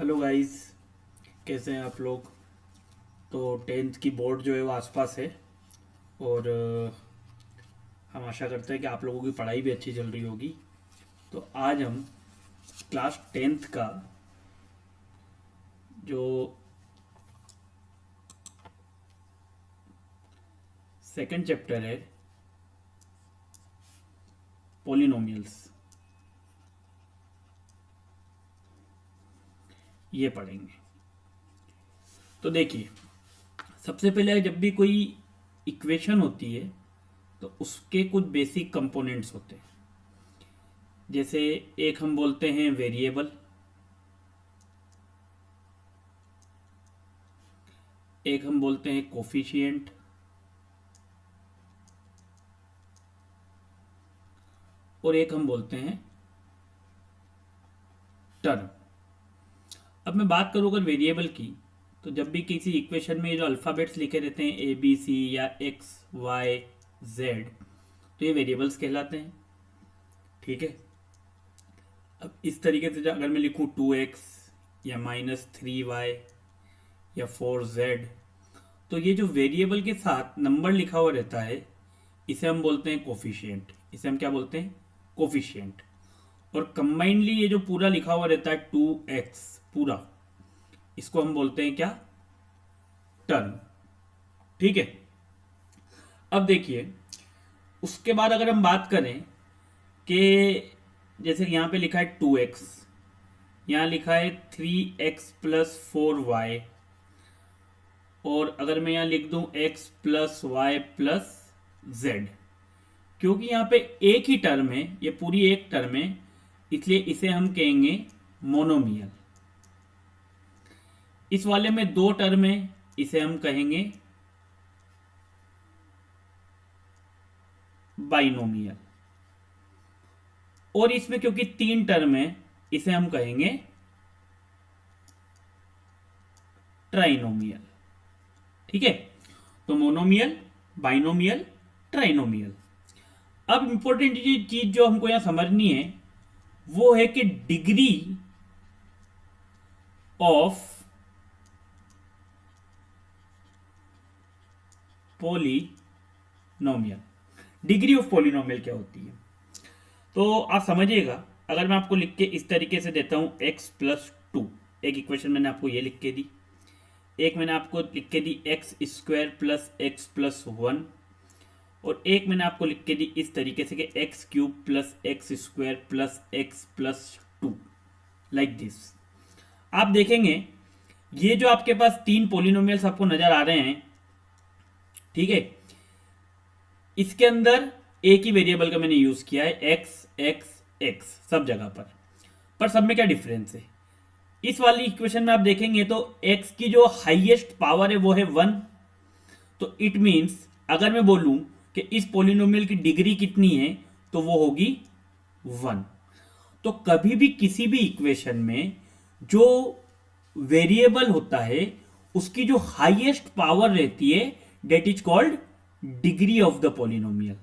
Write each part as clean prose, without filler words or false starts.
Hello guys, कैसे हैं आप लोग। तो टेंथ की बोर्ड जो है वो आसपास है और हम आशा करते हैं कि आप लोगों की पढ़ाई भी अच्छी चल रही होगी। तो आज हम क्लास टेंथ का जो सेकंड चैप्टर है, पोलिनोमियल्स, ये पढ़ेंगे। तो देखिए, सबसे पहले जब भी कोई इक्वेशन होती है तो उसके कुछ बेसिक कंपोनेंट्स होते हैं। जैसे एक हम बोलते हैं वेरिएबल, एक हम बोलते हैं कोफिशिएंट, और एक हम बोलते हैं टर्म। अब मैं बात करूँ अगर वेरिएबल की, तो जब भी किसी इक्वेशन में ये जो अल्फ़ाबेट्स लिखे रहते हैं ए बी सी या एक्स वाई जेड, तो ये वेरिएबल्स कहलाते हैं। ठीक है। अब इस तरीके से अगर मैं लिखूँ 2x या -3y या 4z, तो ये जो वेरिएबल के साथ नंबर लिखा हुआ रहता है इसे हम बोलते हैं कोफिशिएंट। इसे हम क्या बोलते हैं? कोफिशिएंट। और कंबाइंडली ये जो पूरा लिखा हुआ रहता है 2x पूरा, इसको हम बोलते हैं क्या? टर्म। ठीक है। अब देखिए, उसके बाद अगर हम बात करें कि जैसे यहां पे लिखा है 2x, यहां लिखा है 3x + 4y, और अगर मैं यहां लिख दूं x + y + z, क्योंकि यहां पे एक ही टर्म है, ये पूरी एक टर्म है, इसलिए इसे हम कहेंगे मोनोमियल। इस वाले में दो टर्म है, इसे हम कहेंगे बाइनोमियल, और इसमें क्योंकि तीन टर्म है इसे हम कहेंगे ट्राइनोमियल। ठीक है। तो मोनोमियल, बाइनोमियल, ट्राइनोमियल। अब इंपॉर्टेंट चीज जो हमको यहां समझनी है वो है कि degree of polynomial, degree of polynomial क्या होती है, तो आप समझिएगा। अगर मैं आपको लिख के इस तरीके से देता हूं x + 2, एक इक्वेशन मैंने आपको ये लिख के दी, एक मैंने आपको लिख के दी x² + x+1, और एक मैंने आपको लिख के दी इस तरीके से कि x³ + x² + x+2, like this. आप देखेंगे ये जो आपके पास तीन पोलिनोमियल्स आपको नजर आ रहे हैं, ठीक है, इसके अंदर एक ही वेरिएबल का मैंने यूज किया है, x सब जगह पर सब में क्या डिफरेंस है? इस वाली इक्वेशन में आप देखेंगे तो x की जो हाईएस्ट पावर है वो है 1। तो इट मींस अगर मैं बोलूं कि इस पोलिनोमियल की डिग्री कितनी है तो वो होगी 1। तो कभी भी किसी भी इक्वेशन में जो वेरिएबल होता है उसकी जो हाईएस्ट पावर रहती है that is called degree of the polynomial.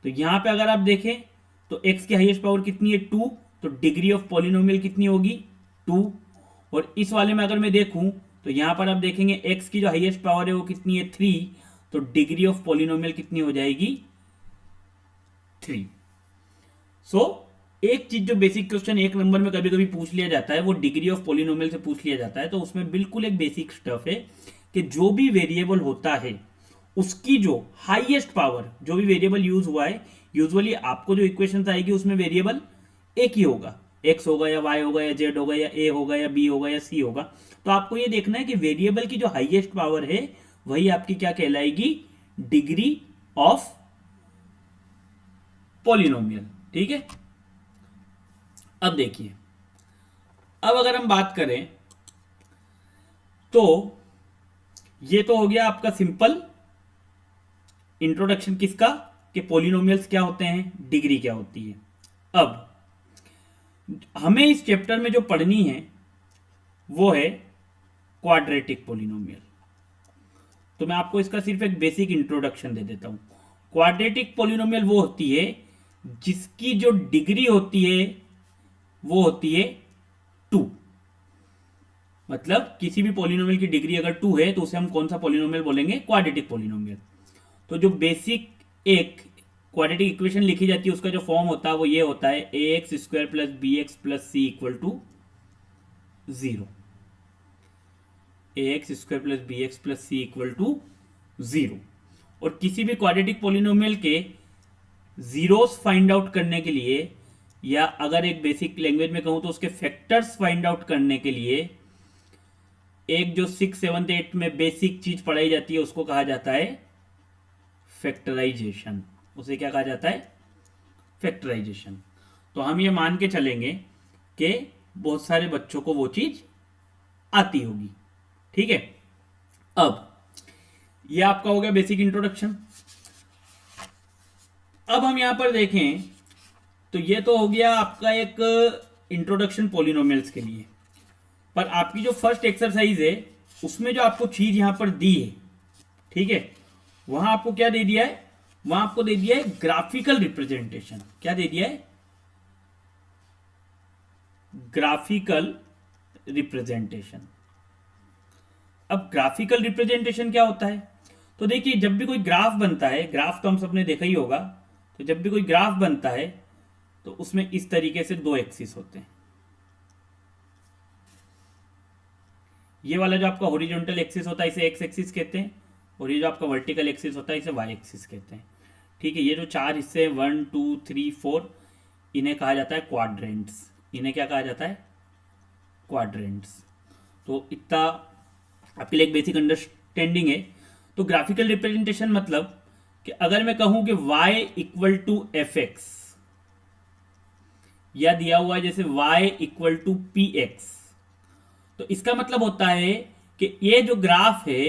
तो यहां पे अगर आप देखें तो x की हाईएस्ट पावर कितनी है? 2। तो डिग्री ऑफ पोलिनोमियल कितनी होगी? 2। और इस वाले में अगर मैं देखूं तो यहां पर आप देखेंगे x की जो हाईएस्ट पावर है वो कितनी है? 3। तो डिग्री ऑफ पोलिनोमियल कितनी हो जाएगी? 3। सो एक चीज जो बेसिक क्वेश्चन एक नंबर में कभी कभी पूछ लिया जाता है वो डिग्री ऑफ पोलिनोमियल से पूछ लिया जाता है। तो उसमें बिल्कुल एक बेसिक स्टफ है कि जो भी वेरिएबल होता है उसकी जो हाईएस्ट पावर, जो भी वेरिएबल यूज हुआ है, यूजुअली आपको जो इक्वेशन आएगी उसमें वेरिएबल एक ही होगा, एक्स होगा या वाई होगा या जेड होगा या ए होगा या बी होगा या सी होगा। तो आपको ये देखना है कि वेरिएबल की जो हाईएस्ट पावर है वही आपकी क्या कहलाएगी? Degree of polynomial. ठीक है। अब देखिए, अब अगर हम बात करें तो ये तो हो गया आपका सिंपल इंट्रोडक्शन किसका, कि पॉलिनोमियल्स क्या होते हैं, डिग्री क्या होती है। अब हमें इस चैप्टर में जो पढ़नी है वो है क्वाड्रेटिक पॉलिनोमियल। तो मैं आपको इसका सिर्फ एक बेसिक इंट्रोडक्शन दे देता हूं। क्वाड्रेटिक पॉलिनोमियल वो होती है जिसकी जो डिग्री होती है वो होती है 2। मतलब किसी भी पॉलिनोमियल की डिग्री अगर 2 है तो उसे हम कौन सा पॉलिनोमियल बोलेंगे, क्वाड्रेटिक पॉलिनोमियल। तो जो बेसिक एक क्वाड्रेटिक इक्वेशन लिखी जाती है उसका जो फॉर्म होता है वो ये होता है A X square plus B X plus C equal to 0। A X square plus B X plus C equal to 0। और किसी भी क्वाड्रेटिक पॉलिनोमियल के जीरोस फाइंड आउट करने के लिए, या अगर एक बेसिक लैंग्वेज में कहूं तो उसके फैक्टर्स फाइंड आउट करने के लिए, एक जो 6, 7, 8 में बेसिक चीज पढ़ाई जाती है उसको कहा जाता है फैक्टराइजेशन। उसे क्या कहा जाता है, फैक्टराइजेशन। तो हम ये मान के चलेंगे कि बहुत सारे बच्चों को वो चीज आती होगी। ठीक है, अब ये आपका हो गया बेसिक इंट्रोडक्शन। अब हम यहां पर देखें तो ये तो हो गया आपका एक इंट्रोडक्शन पॉलिनोमियल्स के लिए। पर आपकी जो फर्स्ट एक्सरसाइज है उसमें जो आपको चीज यहां पर दी है, ठीक है, वहां आपको क्या दे दिया है, वहां आपको दे दिया है ग्राफिकल रिप्रेजेंटेशन। क्या दे दिया है, ग्राफिकल रिप्रेजेंटेशन। अब ग्राफिकल रिप्रेजेंटेशन क्या होता है, तो देखिए जब भी कोई ग्राफ बनता है, ग्राफ तो हम सबने देखा ही होगा, तो जब भी कोई ग्राफ बनता है तो उसमें इस तरीके से दो एक्सिस होते हैं। ये वाला जो आपका हॉरिजॉन्टल एक्सिस होता है इसे एक्स एक्सिस कहते हैं, और ये जो आपका वर्टिकल एक्सिस होता है इसे वाई एक्सिस कहते हैं। ठीक है, ये जो चार हिस्से 1, 2, 3, 4 इन्हें कहा जाता है क्वाड्रेंट्स। इन्हें क्या कहा जाता है, क्वाड्रेंट्स। तो इतना आपके लिए एक बेसिक अंडरस्टैंडिंग है। तो ग्राफिकल रिप्रेजेंटेशन मतलब कि अगर मैं कहूं कि y equal to f x, या दिया हुआ है जैसे y equal to p x, तो इसका मतलब होता है कि ये जो ग्राफ है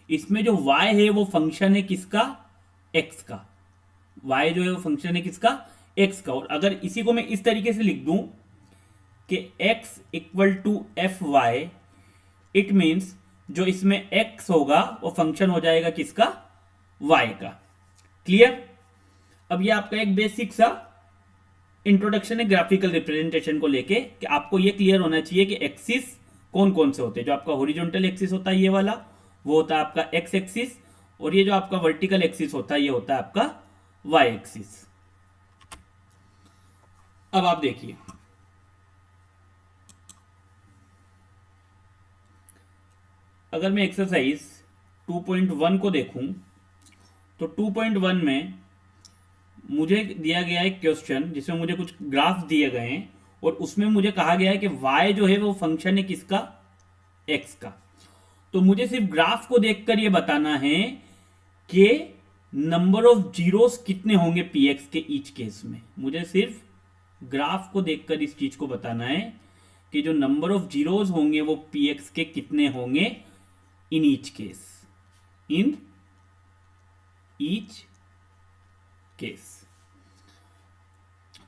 इसमें जो y है वो फंक्शन है किसका, x का। y जो है वो फंक्शन है किसका, x का। और अगर इसी को मैं इस तरीके से लिख दूं कि x equal to f y, it means जो इसमें x होगा वो फंक्शन हो जाएगा किसका, y का। क्लियर। अब ये आपका एक बेसिक सा इंट्रोडक्शन है ग्राफिकल रिप्रेजेंटेशन को लेके, कि आपको ये क्लियर होना चाहिए कि एक्सिस कौन कौन से होते हैं। जो आपका हॉरिजॉन्टल एक्सिस होता है ये वाला, वो होता है आपका एक्स एक्सिस, और ये जो आपका वर्टिकल एक्सिस होता है ये होता है आपका वाई एक्सिस। अब आप देखिए, अगर मैं एक्सरसाइज 2.1 को देखूं तो 2.1 में मुझे दिया गया एक क्वेश्चन जिसमें मुझे कुछ ग्राफ दिए गए हैं, और उसमें मुझे कहा गया है कि y जो है वो फंक्शन है किसका, x का। तो मुझे सिर्फ ग्राफ को देखकर ये बताना है कि नंबर ऑफ जीरोस कितने होंगे px के ईच केस में। मुझे सिर्फ ग्राफ को देखकर इस चीज को बताना है कि जो नंबर ऑफ जीरोस होंगे वो px के कितने होंगे in each case, in each case.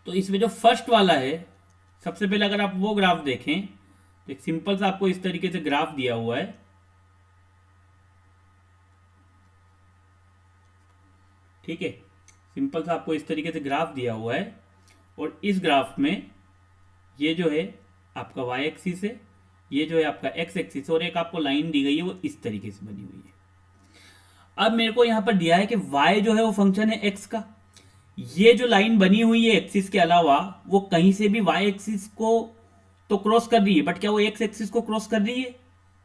तो इसमें जो फर्स्ट वाला है, सबसे पहले अगर आप वो ग्राफ देखें तो एक सिंपल सा आपको इस तरीके से ग्राफ दिया हुआ है। ठीक है, सिंपल सा आपको इस तरीके से ग्राफ दिया हुआ है, और इस ग्राफ में ये जो है आपका y एक्सिस है, ये जो है आपका x एक्सिस, और एक आपको लाइन दी गई है वो इस तरीके से बनी हुई है। अब मेरे को यहां पर दिया है कि y जो है वो फंक्शन है x का। ये जो लाइन बनी हुई है एक्सिस के अलावा वो कहीं से भी y एक्सिस को तो क्रॉस कर रही है, बट क्या वो x एक्सिस को क्रॉस कर रही है,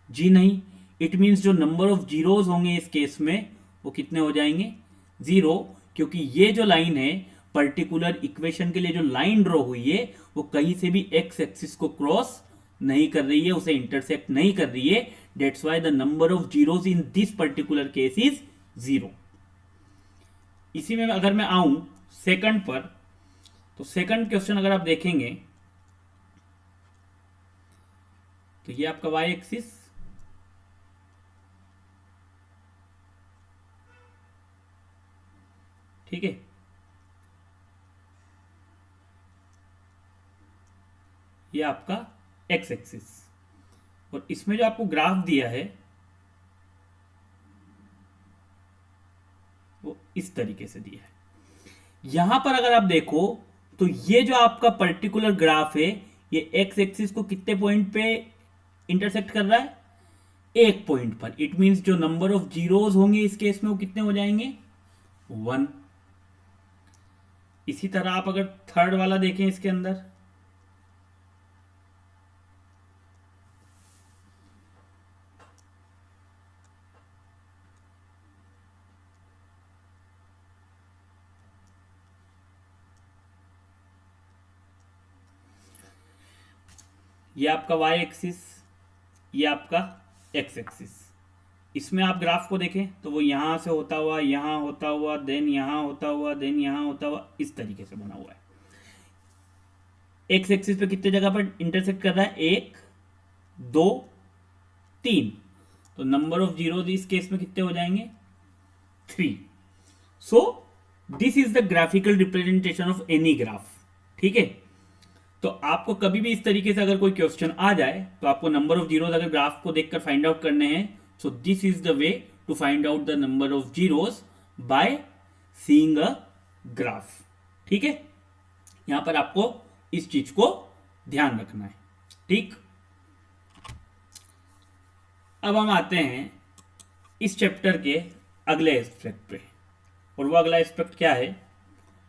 जी नहीं। इट मींस जो नंबर ऑफ जीरोस होंगे इस केस में वो कितने हो जाएंगे, 0, क्योंकि ये जो लाइन है पर्टिकुलर इक्वेशन के लिए जो लाइन ड्रॉ हुई है वो कहीं से भी x एक्सिस को क्रॉस नहीं कर रही है, उसे इंटरसेक्ट नहीं कर रही है। Dates why the number of zeros in this particular case is 0। इसी में अगर मैं आऊं सेकंड पर, तो सेकंड क्वेश्चन अगर आप देखेंगे तो ये आपका y एक्सिस, ठीक है, ये आपका x एक्सिस, और इसमें जो आपको ग्राफ दिया है वो इस तरीके से दिया है। यहां पर अगर आप देखो तो ये जो आपका पर्टिकुलर ग्राफ है ये x एक्सिस को कितने पॉइंट पे इंटरसेक्ट कर रहा है? एक पॉइंट पर। इट मींस जो नंबर ऑफ जीरोज होंगे इस केस में वो कितने हो जाएंगे? 1। इसी तरह आप अगर थर्ड वाला देखें इसके अंदर, ये आपका वाई एक्सिस, ये आपका एक्स एक्सिस। इसमें आप ग्राफ को देखें तो वो यहां से होता हुआ, यहां होता हुआ, देन यहां होता हुआ, देन यहां होता हुआ, इस तरीके से बना हुआ है। एक्स एक्सिस पे कितने जगह पर इंटरसेक्ट कर रहा है? 1, 2, 3। तो नंबर ऑफ जीरोज इस केस में कितने हो जाएंगे? 3। सो this is the graphical representation of any graph. ठीक है, तो आपको कभी भी इस तरीके से अगर कोई क्वेश्चन आ जाए तो आपको नंबर ऑफ जीरोज अगर ग्राफ को देखकर फाइंड आउट करने हैं, so this is the way to find out the number of zeros by seeing a graph. ठीक है, यहां पर आपको इस चीज को ध्यान रखना है। ठीक, अब हम आते हैं इस चैप्टर के अगले एस्पेक्ट पे, और वो अगला एस्पेक्ट क्या है?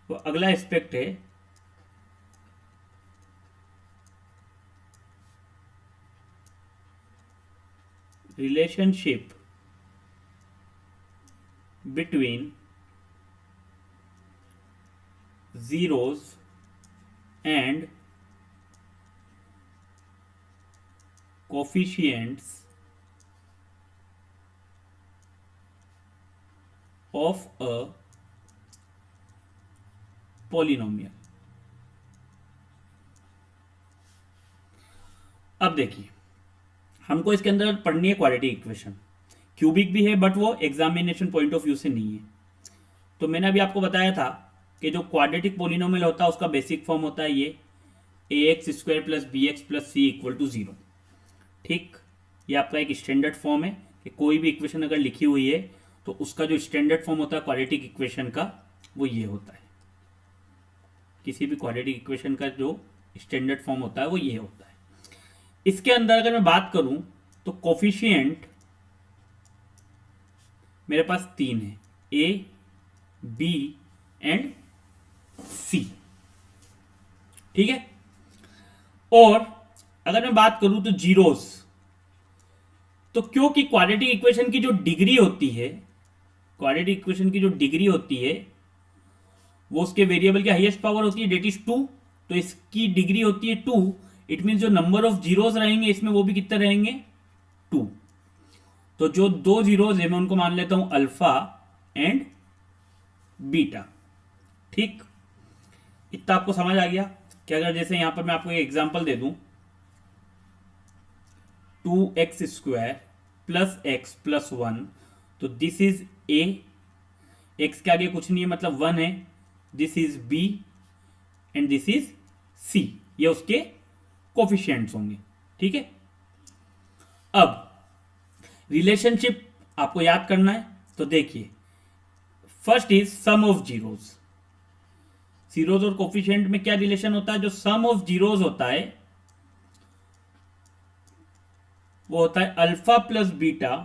वो अगला एस्पेक्ट है relationship between zeros and coefficients of a polynomial। अब देखिए, हमको इसके अंदर पढ़नी है क्वाड्रेटिक इक्वेशन। क्यूबिक भी है बट वो एग्जामिनेशन पॉइंट ऑफ व्यू से नहीं है। तो मैंने अभी आपको बताया था कि जो क्वाड्रेटिक पोलिनोमियल होता है उसका बेसिक फॉर्म होता है ये ax² plus bx plus c equal to 0। ठीक, ये आपका एक स्टैंडर्ड फॉर्म है कि कोई भी इक्वेशन अगर लिखी हुई है तो उसका जो स्टैंडर्ड फॉर्म होता है क्वाड्रेटिक इक्वेशन का वो ये होता है। किसी भी क्वाड्रेटिक इक्वेशन का जो स्टैंडर्ड फॉर्म होता है वो ये होता है। इसके अंदर अगर मैं बात करूं तो कोफिशिएंट मेरे पास 3 है, ए, बी एंड सी। ठीक है, और अगर मैं बात करूं तो जीरोस, तो क्योंकि क्वाड्रेटिक इक्वेशन की जो डिग्री होती है, क्वाड्रेटिक इक्वेशन की जो डिग्री होती है वो उसके वेरिएबल की हाईएस्ट पावर होती है, डेट इज 2। तो इसकी डिग्री होती है 2। इट मीन जो नंबर ऑफ जीरोस रहेंगे इसमें वो भी कितने रहेंगे? 2। तो जो दो जीरोस है मैं उनको मान लेता हूं अल्फा एंड बीटा। ठीक, इतना आपको समझ आ गया कि अगर जैसे यहां पर मैं आपको एक एग्जांपल दे दूं, 2x² प्लस x प्लस 1, तो दिस इज a, x के आगे कुछ नहीं है मतलब 1 है, this is b and this is c। ये उसके कोफिशिएंट्स होंगे। ठीक है, अब रिलेशनशिप आपको याद करना है। तो देखिए, first is sum of zeros. Zeros और कोफिशिएंट में क्या रिलेशन होता है? जो सम ऑफ जीरोज होता है वो होता है alpha plus beta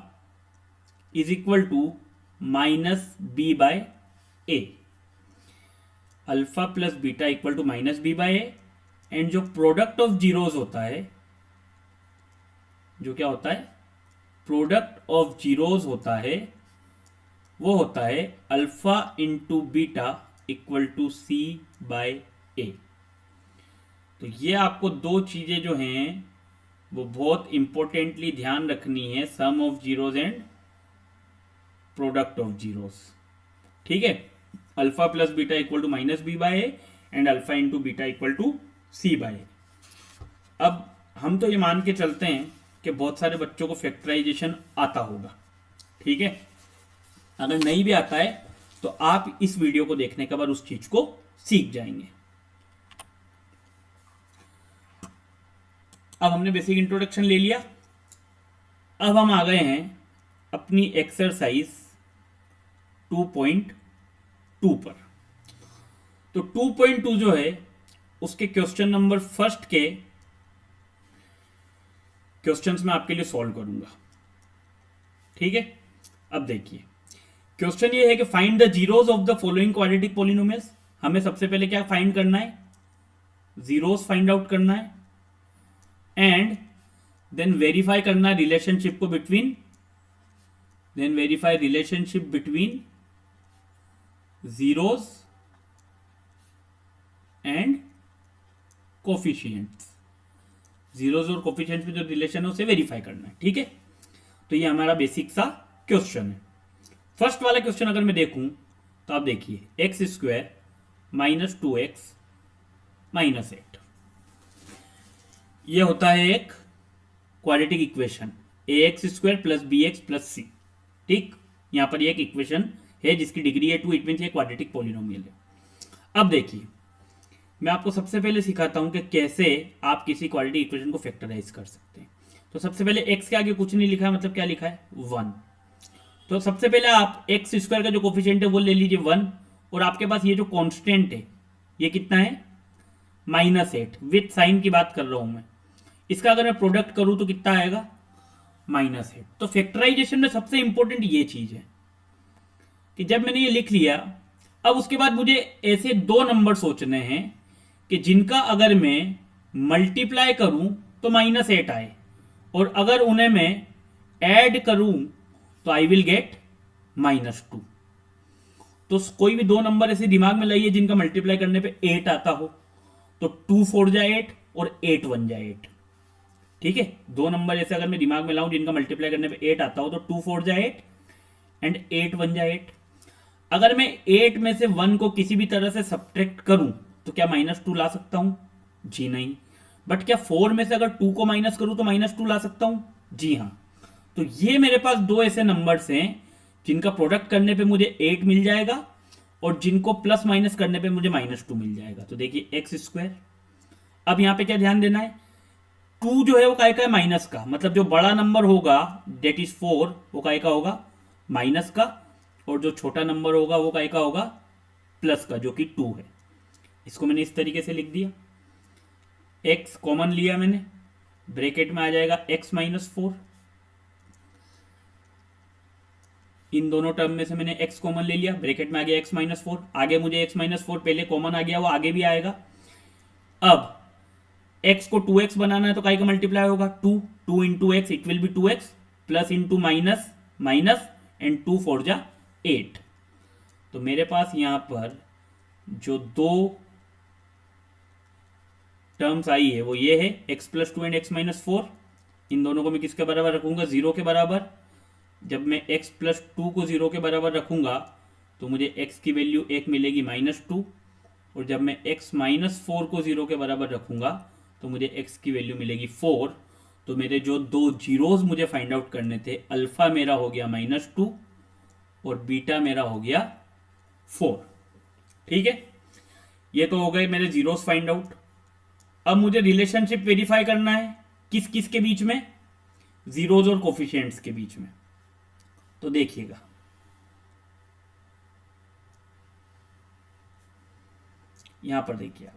is equal to minus B by a. Alpha plus beta equal to minus B by A. And जो प्रोडक्ट ऑफ जीरोज होता है, जो क्या होता है? प्रोडक्ट ऑफ जीरोज होता है, वो होता है alpha into beta equal to C by A. तो ये आपको दो चीजें जो हैं वो बहुत इंपॉर्टेंटली ध्यान रखनी है, sum of zeros and product of zeros. ठीक है, alpha plus beta equal to minus B by A and alpha into beta equal to C by A. अब हम तो ये मान के चलते हैं कि बहुत सारे बच्चों को फैक्टराइजेशन आता होगा। ठीक है, अगर नहीं भी आता है तो आप इस वीडियो को देखने के बाद उस चीज को सीख जाएंगे। अब हमने बेसिक इंट्रोडक्शन ले लिया। अब हम आ गए हैं अपनी एक्सरसाइज 2.2 पर। तो 2.2 जो है उसके क्वेश्चन नंबर फर्स्ट के क्वेश्चंस मैं आपके लिए सॉल्व करूंगा, ठीक है। अब देखिए क्वेश्चन ये है कि find the zeros of the following quadratic polynomials. हमें सबसे पहले क्या फाइंड करना है, जीरोस फाइंड आउट करना है, एंड देन वेरीफाई करना रिलेशनशिप को between, then verify relationship between zeros and coefficients. Zeros और कोफिशिएंट्स में जो रिलेशन है उसे वेरीफाई करना है, ठीक है। तो ये हमारा बेसिक सा क्वेश्चन है। फर्स्ट वाला क्वेश्चन अगर मैं देखूं तो आप देखिए x square minus 2x minus 8, यह होता है एक quadratic equation A X square plus B X plus C, ठीक। यहां पर एक इक्वेशन है जिसकी डिग्री है 2, इट मीन ये क्वाड्रेटिक पॉलिनोमियल है। अब देखिए मैं आपको सबसे पहले सिखाता हूं कि कैसे आप किसी क्वाड्रेटिक इक्वेशन को फैक्टराइज कर सकते हैं। तो सबसे पहले x के आगे कुछ नहीं लिखा है, मतलब क्या लिखा है 1। तो सबसे पहले आप एक्स स्क्वायर का जो कोफिशिएंट है वो ले लीजिए 1, और आपके पास ये जो कांस्टेंट है ये कितना है -8, विथ साइन की बात कर रहा हूं मैं। इसका अगर मैं प्रोडक्ट करूं तो कितना आएगा -8। तो फैक्टराइजेशन में सबसे इंपॉर्टेंट ये चीज है कि जब मैंने ये लिख लिया, अब उसके बाद मुझे ऐसे दो नंबर सोचने हैं कि जिनका अगर मैं मल्टीप्लाई करूं तो -8 आए, और अगर उन्हें मैं ऐड करूं तो आई विल गेट -2। तो कोई भी दो नंबर ऐसे दिमाग में लाइए जिनका मल्टीप्लाई करने पे 8 आता हो, तो 2 4 जा 8 और 8 1 जा 8, ठीक है। दो नंबर ऐसे अगर मैं दिमाग में लाऊं जिनका मल्टीप्लाई करने पे 8 आता हो, तो 2 4 जा 8 एंड 8 1 जा 8। अगर मैं 8 में से 1 को किसी भी तरह से सब्ट्रैक्ट करूं तो क्या -2 ला सकता हूं? जी नहीं। बट क्या 4 में से अगर 2 को माइनस करूं तो -2 ला सकता हूं? जी हां। तो ये मेरे पास दो ऐसे नंबर्स हैं जिनका प्रोडक्ट करने पे मुझे 8 मिल जाएगा और जिनको प्लस माइनस करने पे मुझे -2 मिल जाएगा। तो देखिए एक्स स्क्वायर, अब यहां पे क्या ध्यान देना है, 2 जो है वो काय का है माइनस का, मतलब जो बड़ा नंबर होगा डेट इज 4 वो काय का होगा माइनस का, और जो छोटा नंबर होगा वो काय का होगा प्लस का, जो कि 2 है। इसको मैंने इस तरीके से लिख दिया, x कॉमन लिया मैंने, ब्रैकेट में आ जाएगा x -4। इन दोनों टर्म में से मैंने x कॉमन ले लिया, ब्रैकेट में आ गया x -4। आगे मुझे x -4 पहले कॉमन आ गया, वो आगे भी आएगा। अब x को 2x बनाना है तो काय का मल्टीप्लाई होगा 2 into x, it will be 2x plus into minus minus and 2 4 जा 8। तो मेरे पास यहां पर जो दो टर्म्स आई है वो ये है x + 2 एंड x -4। इन दोनों को मैं किसके बराबर रखूंगा, 0 के बराबर। जब मैं x + 2 को 0 के बराबर रखूंगा तो मुझे x की वैल्यू 1 मिलेगी -2, और जब मैं x -4 को 0 के बराबर रखूंगा तो मुझे x की वैल्यू मिलेगी 4। तो मेरे जो दो जीरोस मुझे फाइंड आउट करने थे, अल्फा मेरा हो गया -2 और बीटा मेरा हो गया 4, ठीक है। ये तो हो गए मेरे जीरोस फाइंड आउट। अब मुझे रिलेशनशिप वेरीफाई करना है किस किस के बीच में, जीरोस और कोफिशिएंट्स के बीच में। तो देखिएगा यहां पर देखिए आप,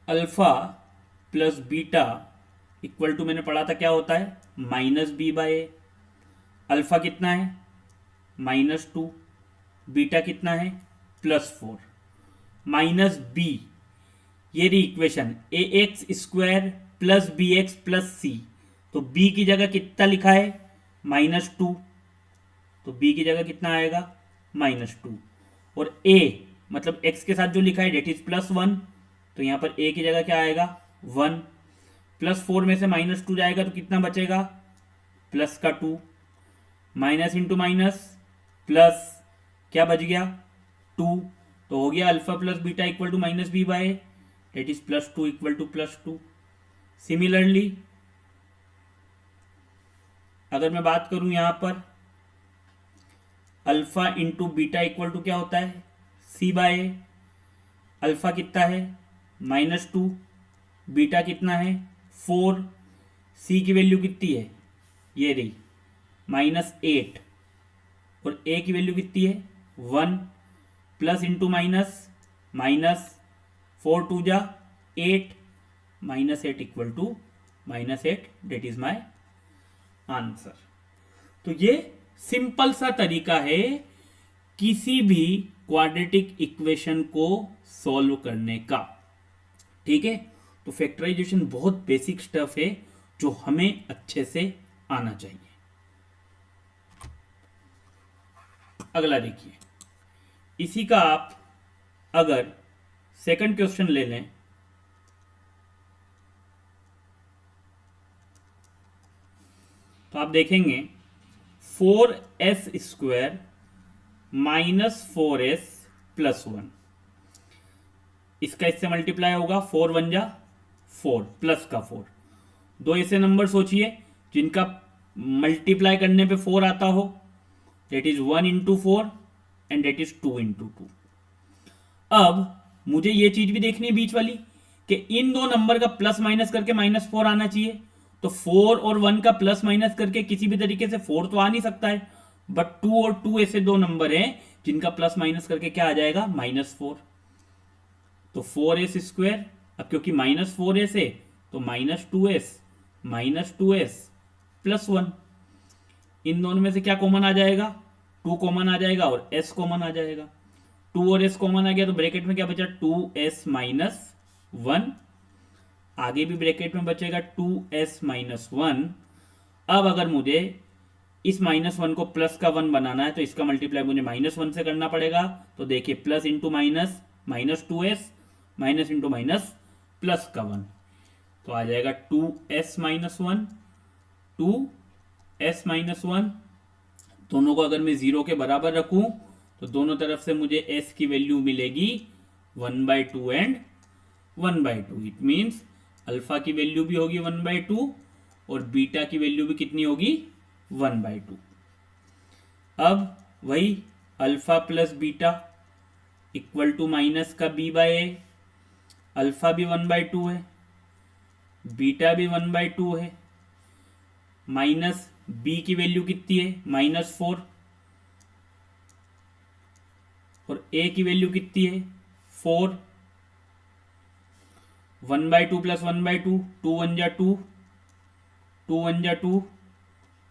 alpha plus beta equal to मैंने पढ़ा था क्या होता है -b/a। अल्फा कितना है -2, बीटा कितना है +4, -b, ये रही equation ax² plus bx plus c। तो b की जगह कितना लिखा है -2, तो b की जगह कितना आएगा -2, और a मतलब x के साथ जो लिखा है डेट इज +1, तो यहां पर a की जगह क्या आएगा 1, +4 में से -2 जाएगा तो कितना बचेगा +2, माइनस इंटू माइनस प्लस, क्या बच गया 2, तो हो गया alpha plus beta equal to -b/a, that is +2 equal to +2। Similarly अगर मैं बात करूं यहां पर alpha into beta equal to क्या होता है c/a। अल्फा कितना है -2, बीटा कितना है 4, c की वैल्यू कितनी है ये रही -8, और a की वैल्यू कितनी है 1, प्लस इंटू माइनस माइनस 4 2 जा 8, -8 equal to -8, that is my answer. तो ये सिंपल सा तरीका है किसी भी क्वाड्रेटिक इक्वेशन को सॉल्व करने का। ठीक है, तो फैक्टराइजेशन बहुत बेसिक स्टफ है जो हमें अच्छे से आना चाहिए। अगला देखिए, इसी का आप अगर सेकंड क्वेश्चन ले लें तो आप देखेंगे 4s² -4s + 1, इसका इससे मल्टीप्लाई होगा, 4 1 जा 4 प्लस का 4। दो ऐसे नंबर सोचिए जिनका मल्टीप्लाई करने पे 4 आता हो, that is 1 × 4 and that is 2 × 2। अब मुझे ये चीज भी देखनी है बीच वाली कि इन दो नंबर का प्लस माइनस करके -4 आना चाहिए। तो 4 और 1 का प्लस माइनस करके किसी भी तरीके से 4 तो आ नहीं सकता है, बट 2 और 2 ऐसे दो नंबर हैं जिनका प्लस माइनस करके क्या आ जाएगा, -4। तो 4s², अब क्योंकि -4s है तो -2s + 1। इन दोनों में से क्या कॉमन आ जाएगा, 2 कॉमन आ जाएगा और s कॉमन आ जाएगा। 2 और s कॉमन आ गया तो ब्रैकेट में क्या बचा, 2s - 1। आगे भी ब्रैकेट में बचेगा 2s - 1। अब अगर मुझे इस -1 को प्लस का 1 बनाना है तो इसका मल्टीप्लाई मुझे -1 से करना पड़ेगा। तो देखिए plus into minus, -2s, minus into minus plus का 1, तो आ जाएगा 2s - 1, 2s - 1। दोनों को अगर मैं 0 के बराबर रखूं तो दोनों तरफ से मुझे s की वैल्यू मिलेगी 1/2 एंड 1/2। इट मीन्स अल्फा की वैल्यू भी होगी 1/2 और बीटा की वैल्यू भी कितनी होगी, 1/2। अब वही alpha plus beta equal to minus का b/a। अल्फा भी 1/2 है, बीटा भी 1/2 है, माइनस b की वैल्यू कितनी है, -4, और a की वैल्यू कितनी है, 4। 1/2 + 1/2, 2 1 जा 2, 2 1 जा 2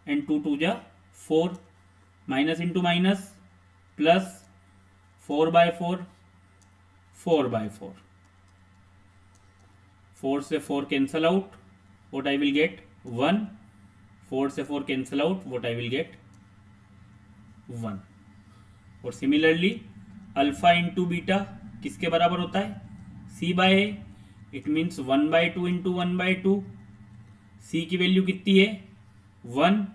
एंड 2 2 जा 4, माइनस इंटू माइनस प्लस 4/4, 4/4। 4 से 4 cancel out, what I will get 1। 4 से 4 cancel out, what I will get 1। और सिमिलरली अल्फा इंटू बीटा किसके बराबर होता है, c/a। It means 1/2 into 1/2। c की वैल्यू कितनी है, 1,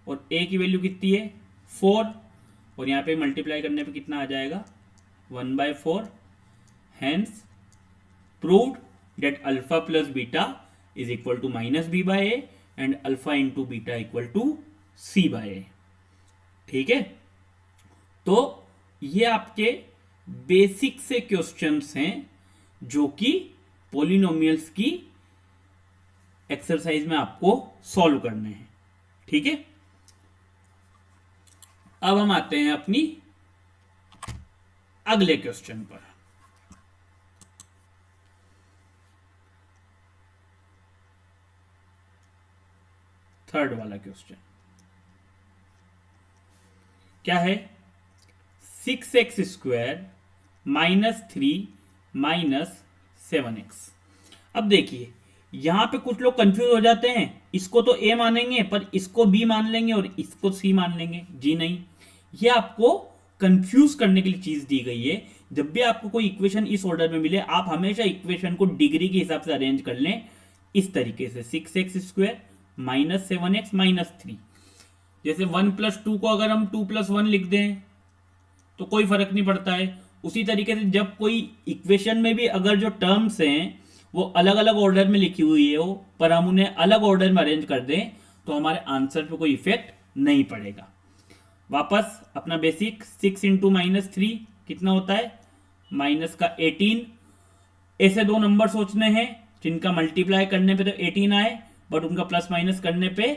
और a की वैल्यू कितनी है, 4, और यहाँ पे मल्टीप्लाई करने पे कितना आ जाएगा, 1/4। Hence proved that alpha plus beta is equal to -b/a and alpha into beta equal to c/a। ठीक है, तो ये आपके बेसिक से क्वेश्चंस हैं जो कि पॉलिनोमियल्स की एक्सरसाइज में आपको सॉल्व करने हैं। ठीक है, अब हम आते हैं अपनी अगले क्वेश्चन पर। थर्ड वाला क्वेश्चन क्या है, 6x² -3 -7x। अब देखिए यहां पे कुछ लोग कंफ्यूज हो जाते हैं, इसको तो a मानेंगे पर इसको b मान लेंगे और इसको c मान लेंगे। जी नहीं, ये आपको कंफ्यूज करने के लिए चीज दी गई है। जब भी आपको कोई इक्वेशन इस ऑर्डर में मिले, आप हमेशा इक्वेशन को डिग्री के हिसाब से अरेंज कर लें इस तरीके से, 6x² -7x -3। जैसे 1 + 2 को अगर हम 2 + 1 लिख दें तो कोई फर्क नहीं पड़ता है। उसी तरीके से जब कोई इक्वेशन में भी अगर जो टर्म्स हैं वो अलग अलग ऑर्डर में लिखी हुई है हो, पर हम उन्हें अलग ऑर्डर में अरेंज कर दें तो हमारे आंसर पे कोई इफेक्ट नहीं पड़ेगा। वापस अपना बेसिक, 6 × -3 कितना होता है, माइनस का 18। ऐसे दो नंबर सोचने हैं जिनका मल्टीप्लाई करने पे तो 18 आए बट उनका प्लस माइनस करने पे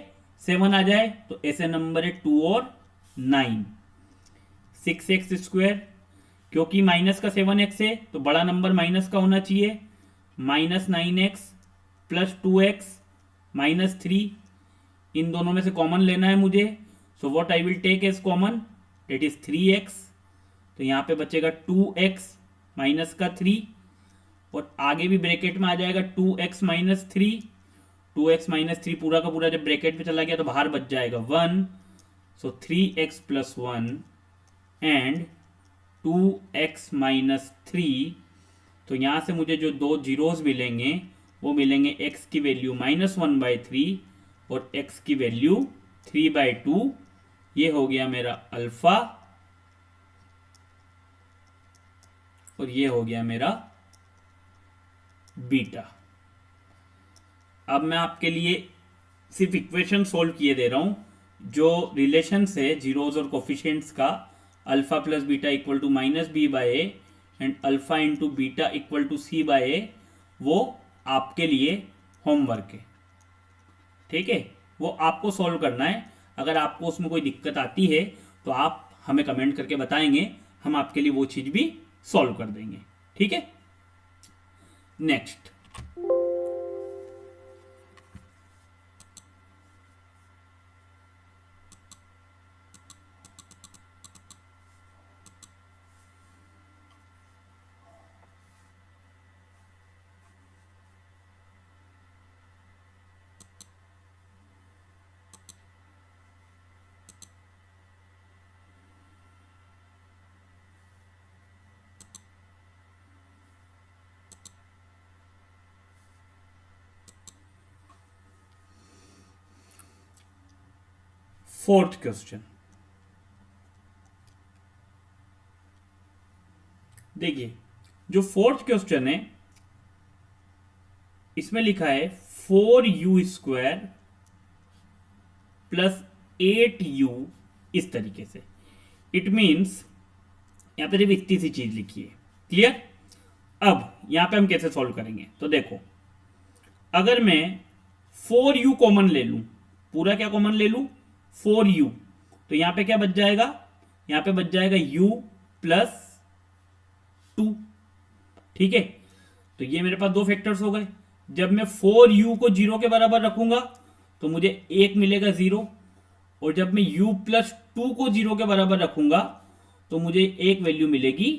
7 आ जाए, तो ऐसे नंबर है 2 और 9। 6x², क्योंकि माइनस का 7x है तो बड़ा नंबर माइनस का होना चाहिए, -9x प्लस 2x -3, इन दोनों में से कॉमन लेना है मुझे। So what I will take as common, that is 3x। तो यहाँ पे बचेगा 2x माइनस का 3, और आगे भी ब्रैकेट में आ जाएगा 2x माइनस 3। 2x माइनस 3 पूरा का पूरा जब ब्रैकेट में चला गया तो बाहर बच जाएगा 1। सो 3x plus 1 and 2x minus 3। तो यहाँ से मुझे जो दो जीरोस मिलेंगे वो मिलेंगे x की वैल्यू -1/3 और x की वैल्यू 3/2। ये हो गया मेरा अल्फा और ये हो गया मेरा बीटा। अब मैं आपके लिए सिर्फ इक्वेशन सोल्व किए दे रहा हूं, जो रिलेशन है जीरोस और कोफिशिएंट्स का, alpha plus beta equal to -b/a and alpha into beta equal to c/a, वो आपके लिए होमवर्क है। ठीक है, वो आपको सॉल्व करना है। अगर आपको उसमें कोई दिक्कत आती है तो आप हमें कमेंट करके बताएंगे, हम आपके लिए वो चीज भी सॉल्व कर देंगे। ठीक है, नेक्स्ट फोर्थ क्वेश्चन देखिए। जो फोर्थ क्वेश्चन है इसमें लिखा है 4u² प्लस 8u, इस तरीके से। इट मीन्स यहां पे सिर्फ इतनी सी चीज लिखी है। क्लियर? अब यहां पे हम कैसे सॉल्व करेंगे, तो देखो, अगर मैं 4u कॉमन ले लूं, पूरा क्या कॉमन ले लूं, 4u, तो यहां पे क्या बच जाएगा, यहां पे बच जाएगा u प्लस 2। ठीक है, तो ये मेरे पास दो फैक्टर्स हो गए। जब मैं 4u को 0 के बराबर रखूंगा तो मुझे 1 मिलेगा 0, और जब मैं u प्लस 2 को 0 के बराबर रखूंगा तो मुझे एक वैल्यू मिलेगी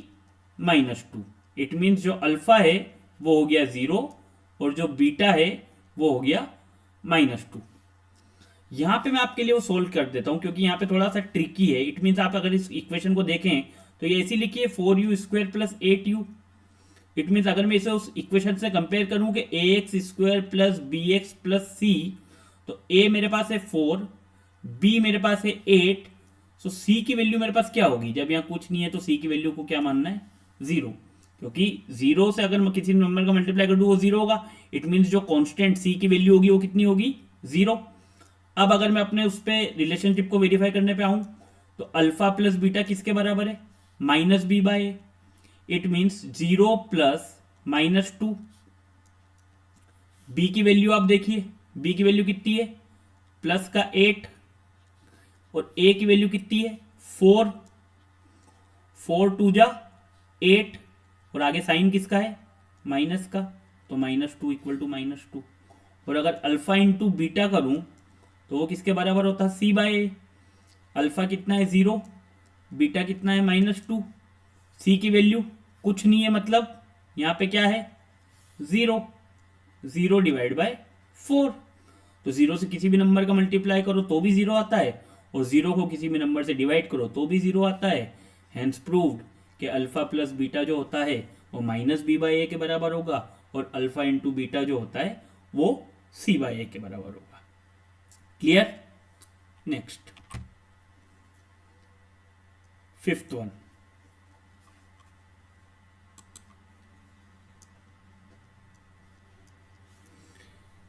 -2। इट मीन्स जो अल्फा है वो हो गया 0 और जो बीटा है वो हो गया -2। यहां पे मैं आपके लिए वो सोल्व कर देता हूं क्योंकि यहां पे थोड़ा सा ट्रिकी है। इट मीन्स आप अगर इस इक्वेशन को देखें तो ये ऐसी लिखी है 4u² plus 8u। It means अगर मैं इसे उस इक्वेशन से कंपेयर करूं कि ax² plus bx plus c, तो a मेरे पास है 4, b मेरे पास है 8, सो c की वैल्यू मेरे पास क्या होगी, जब यहाँ कुछ नहीं है तो c की वैल्यू को क्या मानना है, 0, क्योंकि 0 से अगर मैं किसी नंबर का मल्टीप्लाई कर दूं वो 0 होगा। इट मीन्स जो कांस्टेंट c की वैल्यू होगी वो कितनी होगी, 0। अब अगर मैं अपने उस पर रिलेशनशिप को वेरीफाई करने पे आऊं तो अल्फा प्लस बीटा किसके बराबर है, -b/a। It means 0 plus -2। b की वैल्यू आप देखिए, b की वैल्यू कितनी है, प्लस का 8, और a की वैल्यू कितनी है, 4। 4 2 जा 8, और आगे साइन किसका है, माइनस का, तो -2 इक्वल टू -2। और अगर अल्फा इंटू बीटा करूं तो वो किसके बराबर होता है, c/a। अल्फा कितना है 0, बीटा कितना है -2, c की वैल्यू कुछ नहीं है, मतलब यहां पे क्या है 0, 0 डिवाइड बाय 4। तो 0 से किसी भी नंबर का मल्टीप्लाई करो तो भी 0 आता है, और 0 को किसी भी नंबर से डिवाइड करो तो भी 0 आता है। हेंस प्रूव्ड कि अल्फा प्लस बीटा जो होता है वो -b/a के बराबर होगा, और अल्फा इंटू बीटा जो होता है वो c/a के बराबर होगा। क्लियर? Next, fifth one.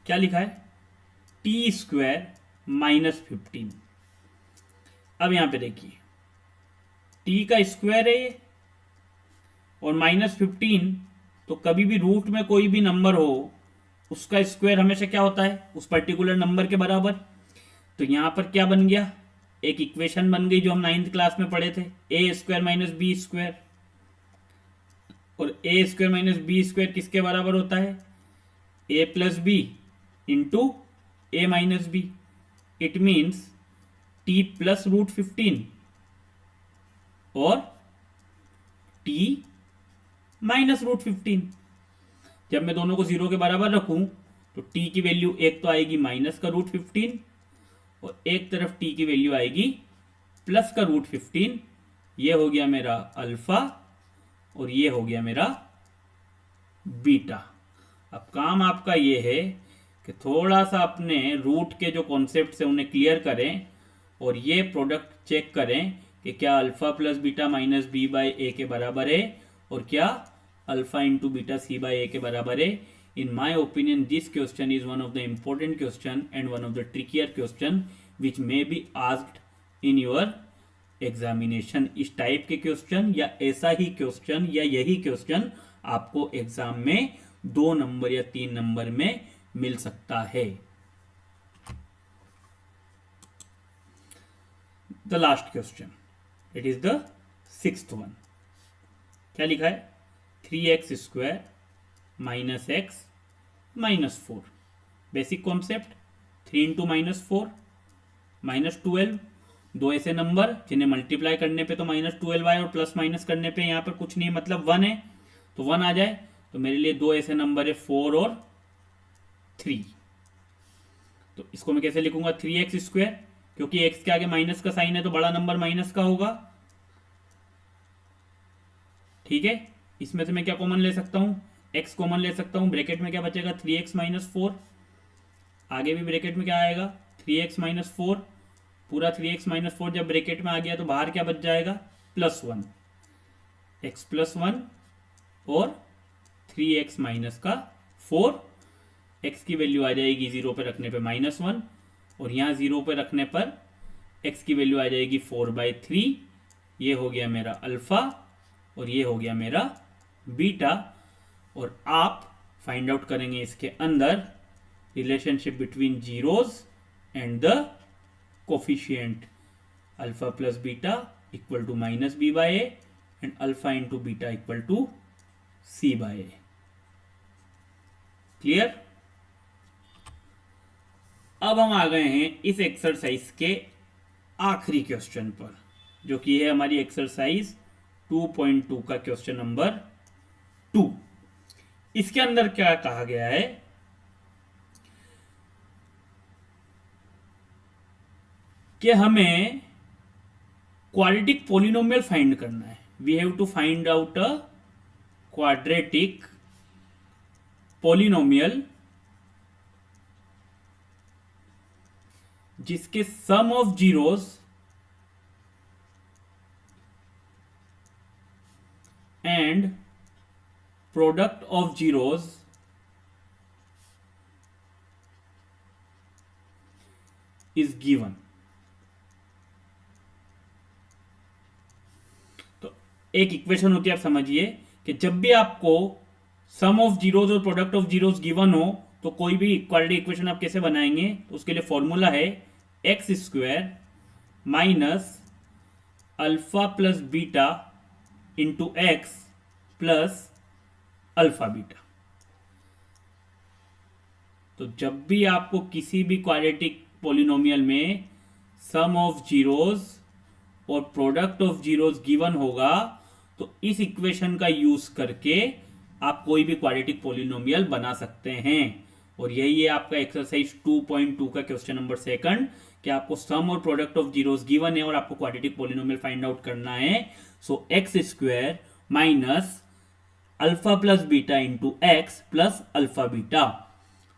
क्या लिखा है, t² -15। अब यहां पे देखिए, t का स्क्वायर है ये, और -15, तो कभी भी रूट में कोई भी नंबर हो उसका स्क्वायर हमेशा क्या होता है, उस पर्टिकुलर नंबर के बराबर। तो यहां पर क्या बन गया, एक इक्वेशन बन गई जो हम 9th क्लास में पढ़े थे, a² - b²। और A square minus B square किसके बराबर होता है? A plus B into A minus B. It means T plus √15 और टी माइनस √15. जब मैं दोनों को जीरो के बराबर रखूं तो टी की वैल्यू एक तो आएगी माइनस का √15 और एक तरफ टी की वैल्यू आएगी प्लस का √15. ये हो गया मेरा अल्फा और ये हो गया मेरा बीटा. अब काम आपका ये है कि थोड़ा सा अपने रूट के जो कॉन्सेप्ट है उन्हें क्लियर करें और ये प्रोडक्ट चेक करें कि क्या alpha plus beta minus B by A के बराबर है और क्या alpha into beta C by A के बराबर है. In my opinion, this question is one of the important question and one of the trickier question which may be asked in your examination. इस type के question या ऐसा ही question या यही question आपको एग्जाम में 2 नंबर या 3 नंबर में मिल सकता है. The last question, it is the 6th one. क्या लिखा है? 3x square minus x minus 4. Basic concept 3 into minus 4 minus 12. दो ऐसे नंबर जिन्हें मल्टीप्लाई करने पे तो माइनस 12 आए और प्लस माइनस करने पे यहाँ पर कुछ नहीं मतलब 1 है तो 1 आ जाए. तो मेरे लिए दो ऐसे नंबर है 4 और 3. तो इसको मैं कैसे लिखूंगा? 3x स्क्वायर, क्योंकि x के आगे माइनस का साइन है तो बड़ा नंबर माइनस का होगा. ठीक है, इसमें से मैं क्या कॉमन ले सकता हूं? x कॉमन ले सकता हूं. ब्रैकेट में क्या बचेगा? 3x minus 4. आगे भी ब्रैकेट में क्या आएगा? 3x minus 4. पूरा 3x माइनस 4 जब ब्रैकेट में आ गया तो बाहर क्या बच जाएगा? +1. x प्लस 1 और 3x माइनस का 4. x की वैल्यू आ जाएगी 0 पे रखने पे -1 और यहाँ 0 पे रखने पर x की वैल्यू आ जाएगी 4/3. ये हो गया मेरा अल्फा और ये हो गया मेरा बीटा. और आप फाइंड आउट करेंगे इसके अंदर relationship between zeros and the coefficient. Alpha plus beta equal to minus B by A and alpha into beta equal to C by a. Clear? अब हम आ गए हैं इस एक्सरसाइज के आखिरी क्वेश्चन पर, जो कि है हमारी एक्सरसाइज 2.2 का क्वेश्चन नंबर 2. इसके अंदर क्या कहा गया है कि हमें क्वाड्रेटिक पॉलिनोमियल फाइंड करना है. We have to find out a quadratic polynomial जिसके sum of zeros and product of zeros is given. तो एक इक्वेशन होती है, आप समझिए कि जब भी आपको सम ऑफ जीरोस और प्रोडक्ट ऑफ जीरोस गिवन हो तो कोई भी इक्वालिटी इक्वेशन आप कैसे बनाएंगे? तो उसके लिए फॉर्मूला है x square minus alpha plus beta into x plus alpha beta. तो जब भी आपको किसी भी क्वाड्रेटिक पॉलिनोमियल में सम ऑफ जीरोस और प्रोडक्ट ऑफ जीरोस गिवन होगा तो इस इक्वेशन का यूज करके आप कोई भी क्वाड्रेटिक पॉलिनोमियल बना सकते हैं. और यही है आपका एक्सरसाइज 2.2 का क्वेश्चन नंबर 2 कि आपको सम और प्रोडक्ट ऑफ जीरोस गिवन है और आपको क्वाड्रेटिक पॉलिनोमियल फाइंड आउट करना है. So X square minus alpha plus beta into x plus alpha beta.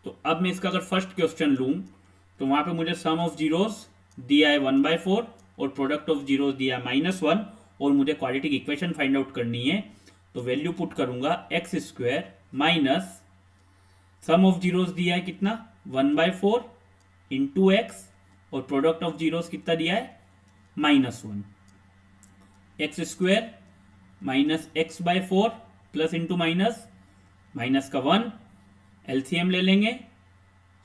तो अब मैं इसका अगर फर्स्ट क्वेश्चन लूं तो वहां पे मुझे सम ऑफ जीरोस दिया है 1/4 और प्रोडक्ट ऑफ जीरोस दिया है -1 और मुझे क्वाड्रेटिक इक्वेशन फाइंड आउट करनी है. तो वैल्यू पुट करूंगा x square minus sum of zeros दिया है कितना? 1/4 इंटू एक्स और प्रोडक्ट ऑफ जीरोस कितना दिया है? -1. X square minus x/4 plus into minus minus का 1 एलसीएम ले लेंगे.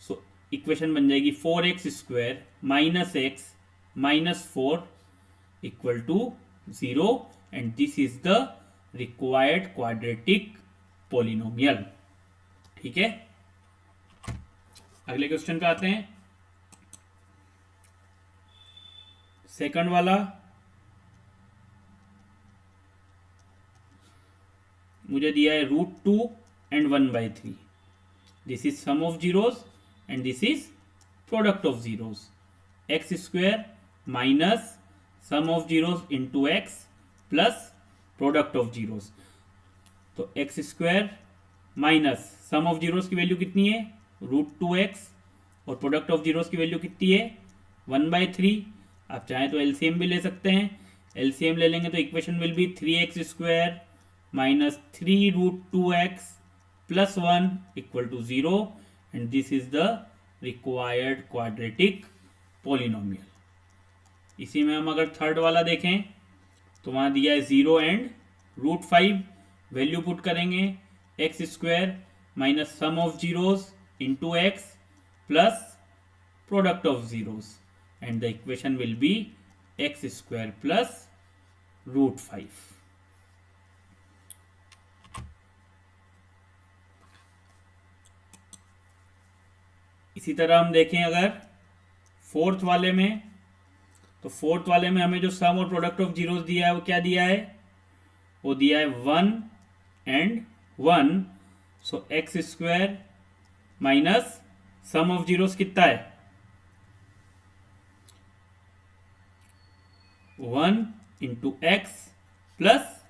सो इक्वेशन बन जाएगी 4x square minus x minus 4 equal to 0 and this is the required quadratic polynomial. ठीक है, अगले क्वेश्चन पे आते हैं। सेकंड वाला मुझे दिया है √2 and 1/3। This is sum of zeros and this is product of zeros. X square minus sum of zeros into x plus product of zeros. तो X square minus sum of zeros की value कितनी है √2x और product of zeros की value कितनी है 1/3। आप चाहें तो एलसीएम भी ले सकते हैं। एलसीएम ले लेंगे तो equation will be 3x square minus 3√2x plus 1 equal to 0 and this is the required quadratic polynomial. इसी में हम अगर थर्ड वाला देखें तो वहां दिया है 0 एंड √5। वैल्यू पुट करेंगे x square minus sum of zeros into x plus product of zeros and the equation will B x square plus √5। इसी तरह हम देखें अगर फोर्थ वाले में, तो फोर्थ वाले में हमें जो सम और प्रोडक्ट ऑफ जीरोस दिया है वो क्या दिया है, वो दिया है 1 and 1। So X square minus sum of zeros कितना है 1 into x plus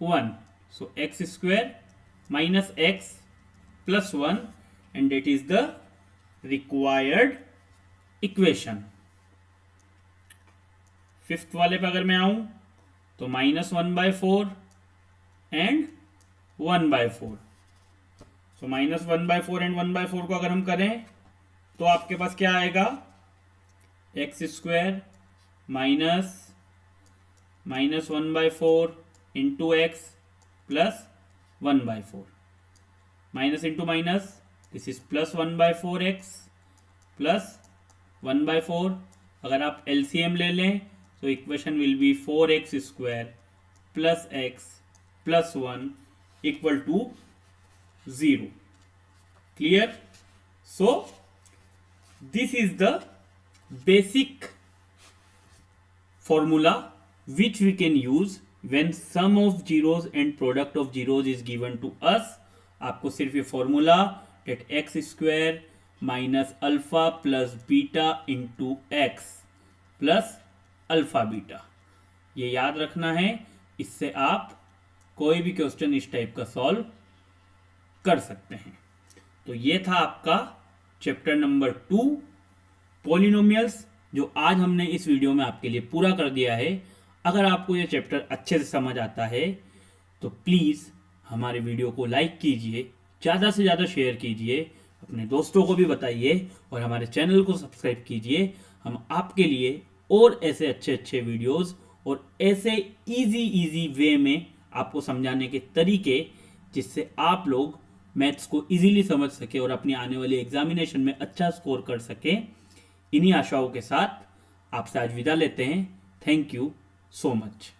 1। So X square minus x plus 1 and that is the required equation। Fifth वाले पे अगर मैं आऊं तो -1/4 एंड 1/4। सो -1/4 एंड 1/4 को अगर हम करें तो आपके पास क्या आएगा x square minus -1/4 into x plus 1/4। Minus into minus this is plus 1/4x plus 1/4। अगर आप एलसीएम ले लें तो equation will be 4x square plus x plus 1 equal to 0। Clear? So this is the basic formula which we can use when sum of zeros and product of zeros is given to us. आपको सिर्फ ये formula that x square minus alpha plus beta into x plus alpha beta, ये याद रखना है। इससे आप कोई भी क्वेश्चन इस टाइप का सॉल्व कर सकते हैं। तो ये था आपका चैप्टर नंबर 2 पॉलिनोमियल्स, जो आज हमने इस वीडियो में आपके लिए पूरा कर दिया है। अगर आपको ये चैप्टर अच्छे से समझ आता है तो प्लीज़ हमारे वीडियो को लाइक कीजिए, ज़्यादा से ज़्यादा शेयर कीजिए, अपने दोस्तों को भी बताइए और हमारे चैनल को सब्सक्राइब कीजिए। हम आपके लिए और ऐसे अच्छे अच्छे वीडियोस और ऐसे इजी वे में आपको समझाने के तरीके, जिससे आप लोग मैथ्स को इजीली समझ सके और अपनी आने वाली एग्जामिनेशन में अच्छा स्कोर कर सके। इन्हीं आशाओं के साथ आपसे आज विदा लेते हैं। Thank you so much.